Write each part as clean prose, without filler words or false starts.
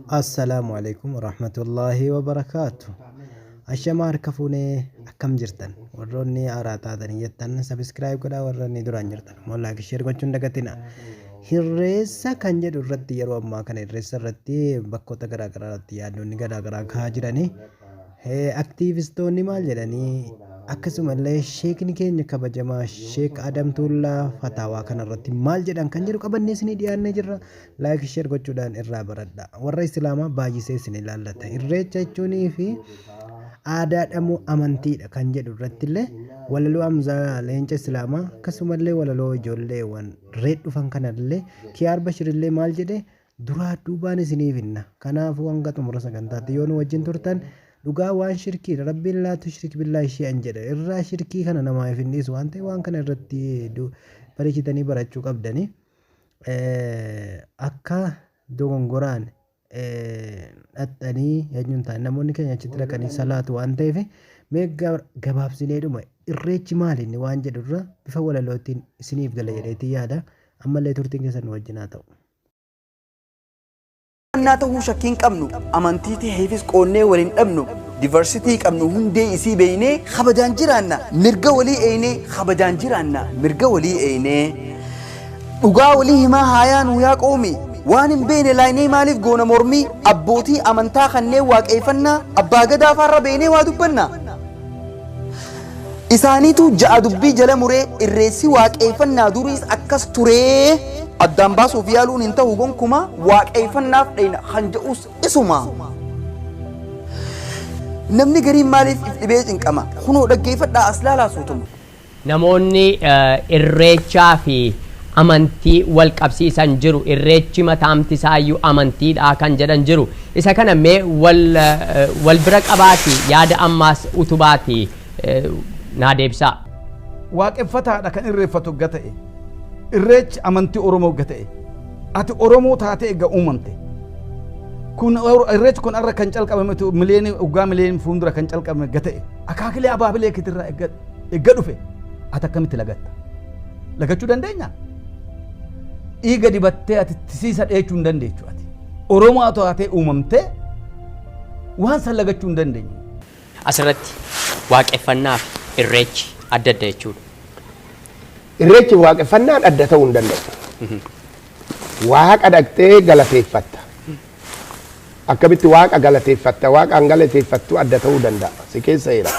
Assalamualaikum warahmatullahi wabarakatuh. Ashamar kafune akkam jirtan warroonni araataadhaan jettan subscribe godhaa warroonni duraan jirtan immoo like share gochuun dagatina. Hirreessa kan jedhu irratti yeroo ammaa kana hirreessa irratti bakkoota garaa garaatti yaadonni garaa garaa kaa'aa jiranii aktiivistoonni maal jedhanii akkasumallee sheekni keenya kabajamaa sheek Adam Tullaa fataawaa kanarratti maal jedhan kan jedhu qabannee isinii dhiyaannee jirra. Like share gochuudhaan irraa baradha. Warra Islaamaa baay'isee isin ilaallata. Irreecha jechuunii fi aadaadhamoo amantiidha kan jedhu irratti illee walaloo Hamzaa leenca Islaamaa akkasumallee walaloo ijoolleewwan reed dhufan kanallee Kiyaar Bashirillee maal jedhe duraa duubaan isiniif hinna. Kanaafuu hanga xumura sagantaatti yoo nu wajjin turtan dhugaa waan shirkii rabbiin laa tushrik billaahi shay'an jedha irraa shirkii kana namaaf hin dhiisu waan ta'eef waan kana irratti bareechitanii barachuu qabdanii akka dogongoraan dhaxxanii eenyuun ta'an namoonni keenya achitti dhaqanii salaatu waan ta'eef mee gabaabsineedhuma irreechi maalinni waan jedhurra bifa walalootiin isiniif gala jedheetii yaada ammallee turtiin keessan wajjin haa ta'u. Ta'uu shakkiin qabnu amantiitii heefis qoonnee waliin dhabnu diversitii qabnu hundee isii beeynee kabajaan jiraanna mirga walii eeynee kabajaan jiraanna mirga walii eeynee dhugaa walii himaa haayaan yaa qoomi waan hin beene laaynee maaliif goona mormii abbootii amantaa kanneen waaqeeffannaa abbaa gadaa faarra beeynee waa dubbanna isaaniitu ja'a dubbii jala muree irreessi waaqeeffannaa duriis akkas turee addaan baasuuf yaaluun hin ta'u gonkumaa waaqeeffannaaf dhayna kan jedhus isuma. Namni gariin maaliif dhibee cinqama kunoo dhaggeeffadhaa as laalaa suutuma. Namoonni irreechaa fi amantii wal qabsiisan jiru irreechi mataamti isaayyuu amantiidha kan jedhan jiru isa kana mee wal bira qabaati yaada ammaas utubaati naa deebisaa. Waaqeffataadha kan irreeffatu gata'e. Irreechi amantii Oromoo gata'e ati Oromoo taatee egaa uumamte kun irreechi kun arra kan calqabame miliyoonii waggaa miliyoonii fuuldura kan calqabame gata'e akaakilee abaabilee kitirraa eegga dhufe ati akkamitti lagatta lagachuu dandeenya dhiiga dibattee ati tisiisa dheechuu hin dandeechu ati Oromoo taatee uumamte waan san lagachuu hin dandeenyu. Asirratti waaqeffannaa fi irreechi adda adda jechuudha. Irreechi waaqeffannaan adda ta'uu hin danda'u. Waaqa dhaqxee galateeffatta. Akkamitti waaqa galateeffatta waaqaan galateeffattu adda ta'uu danda'a. Si keessa jira.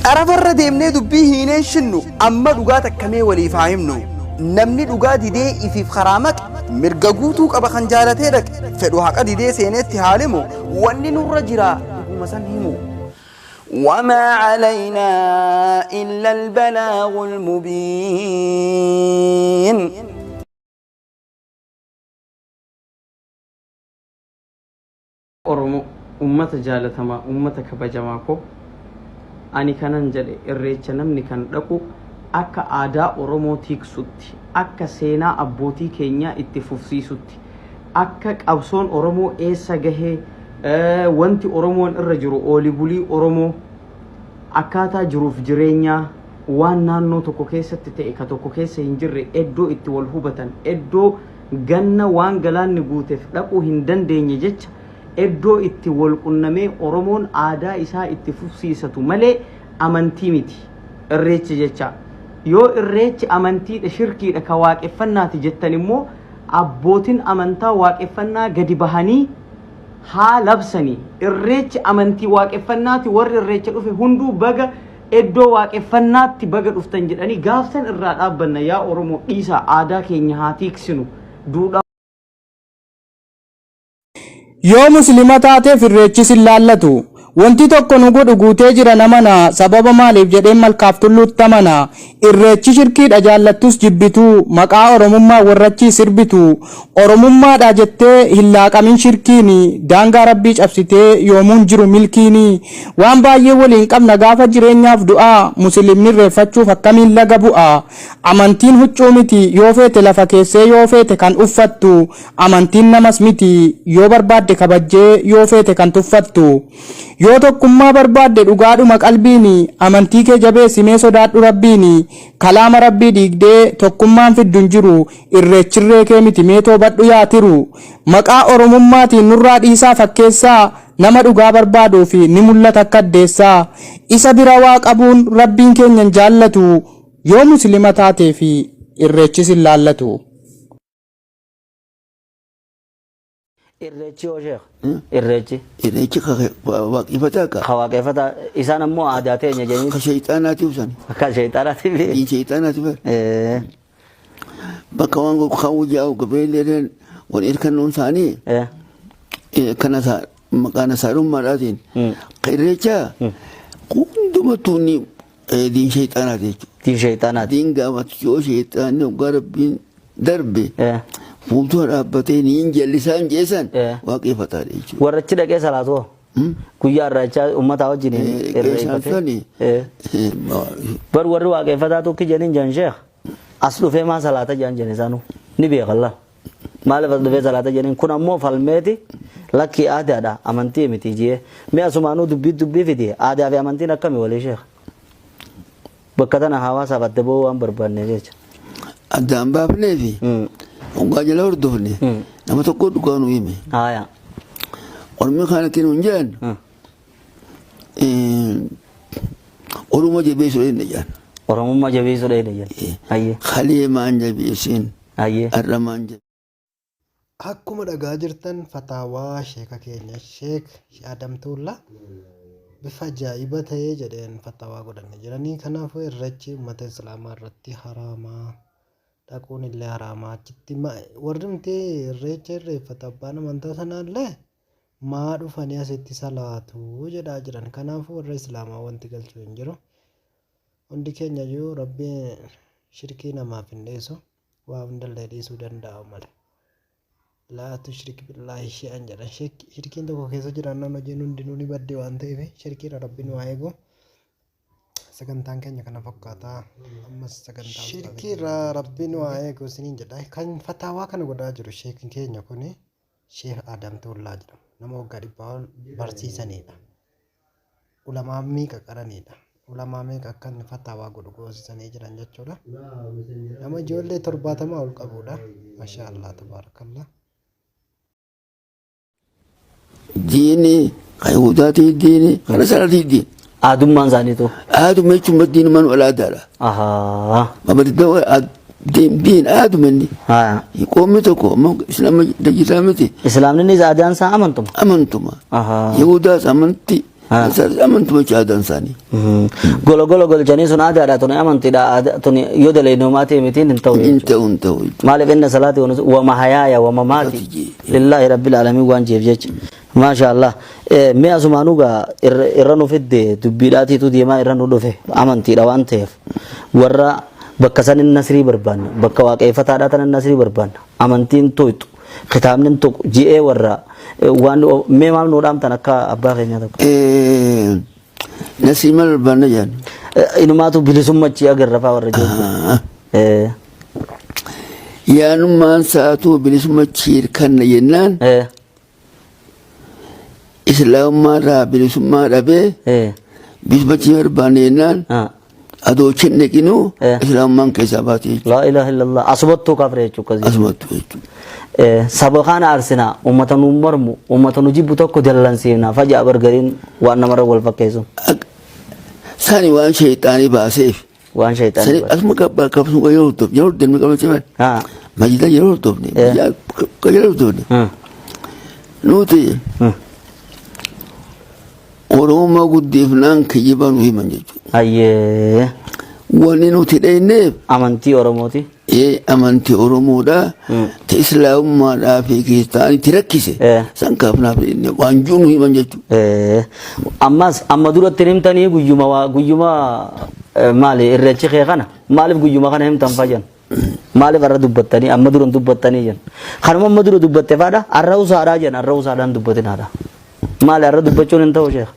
Xarafarra deemnee dubbii hiineen shinnu amma dhugaa takkamee waliif haa himnu. Namni dhugaa didee ifiif karaa maqe mirga guutuu qaba kan jaalatee dhaqe fedhu haqa didee seeneetti haalimu wanni nurra jira dhuguma san himu. وما علينا إلا البلاغ المبين Oromoo ummata jaalatamaa ummata kabajamaa ko ani kanan jedhe irreecha namni kan dhaqu akka aadaa Oromoo tiksutti akka seenaa abbootii keenyaa itti fufsiisutti akka qabsoon Oromoo eessa gahee wanti Oromoon irra jiru ooli bulii Oromoo akkaataa jiruuf jireenyaa waan naannoo tokko keessatti ta'e ka tokko keessa hin jirre eddoo itti wal hubatan eddoo ganna waan galaanni guuteef dhaquu hin dandeenye jecha eddoo itti wal qunnamee Oromoon aadaa isaa itti fufsiisatu malee amantii miti irreechi jecha yoo irreechi amantiidha shirkiidha ka waaqeffannaati jettan immoo abbootiin amantaa waaqeffannaa gadi bahanii haa labsanii irreechi amantii waaqeffannaati warri irreecha dhufe hunduu baga eddoo waaqeffannaatti baga dhuftan jedhanii gaafsan irraa dhaabbanna yaa Oromoo dhiisaa aadaa keenya haa tiiksinu duudhaa. Yoo muslima taateef irreechis hin laallatu wanti tokko nu godhu guutee jira namana sababa maaliif jedheen malkaaf tulluutti amana irreechi shirkiidha jaallattus jibbituu maqaa oromummaa warrachi sirbitu oromummaadha jettee hin laaqamin shirkiini daangaa rabbii cabsitee yoomuun jiru milkiini waan baay'ee waliin qabna gaafa jireenyaaf du'aa muslimni irreeffachuuf akkamiin laga bu'a amantiin huccuu miti yoo feete lafa keessee yoo feete kan uffattu amantiin namas miti yoo barbaadde kabajjee yoo feete kan tuffattu yoo tokkummaa barbaadde dhugaadhuma qalbiin amantii kee jabeessimee sodaadhu rabbiin kalaama rabbii diigdee tokkummaan fidduun jiru irreechirree kee miti mee toobadhu yaatiru maqaa oromummaatiin nurraa dhiisaa fakkeessaa nama dhugaa barbaaduu fi ni mul'ata akka addeessaa isa bira waa qabuun rabbiin keenyan jaallatu yoo muslima taatee fi irreechis hin laallatu. Irreechi yoo sheekh irreechi irreechi waaqeffataa ka waaqeffata isaan ammoo aadaa teenya jenni ka shayxaanaati usan akka shayxaanaati diin shayxaanaati bakka waan kan wujjaa'u gabeelleen waan irkannoon isaanii kana maqaan isaarummaadhaatiin ka irreecha hundumattuu ni diin shayxaanaati jechuudha diin shayxaanaati diin gaamatti yoo shayxaanni hoggaa rabbiin darbe fuuldura dhaabbatee ni jallisaan jeesan waaqeffataa jechuudha. Warrachi dhaqee salaatoo guyyaa irraachaa uummataa wajjin bar warri waaqeffataa tokki jedhin jan sheekh as dhufee maa salaata jan jedhe isaanu ni beekalla maaliif as dhufee salaata jedhin kun ammoo falmeeti lakkii aadaadha amantii miti jee mi'a sumaanuu dubbii fide aadaa fi amantiin akkami walii sheekh bakka tana hawaasaaf adda ba'uu waan barbaanne jecha. Addaan baafnee fi Ongaa jala hordofne nama tokko dhugaanu hime. Ormi kana kennuun jedhan Oromoo jabeessuu dheedha jedhan. Oromummaa jabeessuu dheedha jedhan. Halee maan jabeessin har'a maan jabeessin. Akkuma dhagaa jirtan fataawaa sheeka keenya sheek Adamtuullaa bifa ajaa'iba ta'ee jedheen fataawaa godhanne jiranii kanaafuu irreechi uummata islaamaa irratti haraamaa. Dhaquun illee haraamaa achitti warri nuti irreecha irreeffata abbaan amantaa sanaallee maa dhufanii asitti salaatu jedhaa jiran kanaafuu warra islaamaa wanti galchuu hin jiru hundi keenya iyyuu rabbiin shirkii namaaf hin dhiisu waa hundallee dhiisuu danda'a malee laatu shirki billaahi shi'an jedhan shirkiin tokko keessa jiraannan hojiin hundinuu ni badde waan ta'eef shirkiirra rabbiin waa eegu sagantaan keenya kana fakkaataa ammas sagantaa shirkiirra rabbiin waa eegu isiniin jedha kan fataawaa kana godhaa jiru sheekin keenya kun sheek Adamtuullaa jedhama nama waggaa 100 barsiisanidha ulamaa meeqa qaranidha ulamaa meeqa akkan fataawaa godhu goosisanii jiran jechuudha nama ijoollee 70 ol qabudha maashaallah tabaarakallah diini qayuudaatii diini kana salaatii diini Adummaan isaaniitu. Aduma jechuun maddiin man olaadaadha. Diin aduma inni. Qoomni tokko islaama dajisaa miti. Islaamni aadaan isaa amantuma. Amantuma. Yahudaas amantii. Amantuma jechuun aadaan isaanii. Golo golchanii sun aadaadha tuni amantiidha tuni yoo daleenumaa ta'e miti hin ta'u. Hin ta'u. Maaliif inna salaati wama hayaaya wama maati. Lillahi rabbil alamin waan jeef jecha. Maashaallah. Mi'a sumaanugaa irra nu fidde dubbiidhaatiitu deemaa irra nu dhufe amantiidha waan ta'eef warra bakka sanin nasrii barbaanna bakka waaqeffataadhaa tanan nasrii barbaanna amantiin toytu kitaabni tokko ji'ee warra waan mee maal nu dhaamtan akka abbaa keenyaa tokko. Nasrii maal barbaanna jedhan. Inumaatu bilisummachi agarrafaa warra jechuudha. Yaanummaan sa'aatuu bilisummachi hirkanna jennaan. Islaamummaa bilisummaa dhabee bilisummachi barbaanne jennaan adoochen neqinuu islaamummaan keessaa baate jechuudha. Laa ilaaha illallah asumattuu kafre jechuudha. Asumattuu jechuudha. Saba kana arsinaa uummata nu mormu uummata nu jibbu tokko dallansiifnaa fajaa bargariin waan namarra wal fakkeessu. Sani waan shayxaanii baaseef. Waan shayxaanii baaseef. Asuma kabbaa kabsuma yeroo hordofne yeroo deemnee qabachee baate. Majida yeroo hordofne yeroo hordofne. Nuti. Oromoo guddeefnaan kiyyiba nu himan jechuudha. Ayyee. Wanni nuti dheenneef. Amantii Oromooti. Amantii Oromoodha. Ta Islaamummaadhaa fi kiristaanitti rakkise. San kaafnaaf dheenneef waanjuu nu himan jechuudha. Ammas amma duratti himtanii guyyuma maali irreechi kee kana maaliif guyyuma kana himtan fajan maaliif arra dubbattanii amma duran dubbattanii jan kanuma amma dura dubbatte faadha arra usaadhaa jan arra usaadhaan dubbatinaadha maali arra dubbachuun hin ta'u sheekh.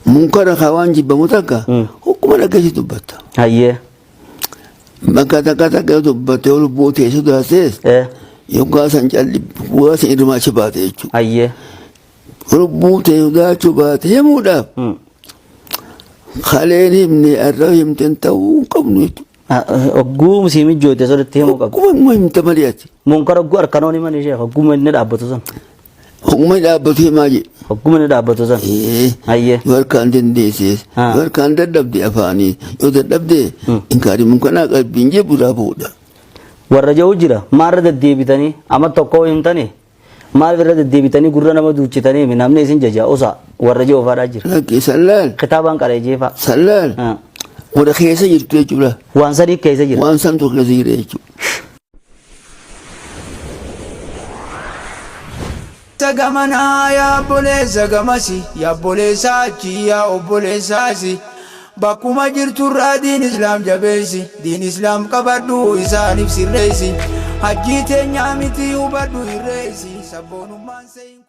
Munkara kawan jibbamu takka hukkuma dhaggeessi dubbatta. Hayyee. Bakka takka dubbattee ol buutee sodaatees yookaan san calli bu'aa san irraa baate jechuudha. Hayyee. lubbuu ta'e sodaachuu baate himuudhaaf kaleen himne arraba himten ta'uu hin qabnu jechuudha. Ogguu musiimi joote sodatti himuu qabu. Akkuma himta malee ati. Munkara ogguu harkanoon himan ishee ogguma inni dhaabbatu san. Ogguma dhaabbatu himaa jedhe. Ogguma inni dhaabbatu san. Hayyee. Yoo harkaan dandeessees yoo harkaan dadhabde afaanii yoo dadhabde inkaari munkanaa qalbiin jee budaa bu'uudha. Warra jiru jira maarra deddeebitanii amma tokko himtanii maal birra deddeebitanii gurra nama duuchitanii namni isin jaja osa warra jiru ofaadhaa jira. Lakkee sallaan. Kitaabaan qaree jeefa. Sallaan. Warra keessa jirtu jechuudha. Waan sadii keessa jira. Waan santu keessa jira jechuudha. Sagamana ya bolesa gamasi ya bolesa achi ya obbolesa asi bakkuma jirtu irraa diin islaam jabeessi diin islaam qabadhu isaaniif sirreessi hajjii teenyaa miti hubadhu irreessi sabboonummaan se'in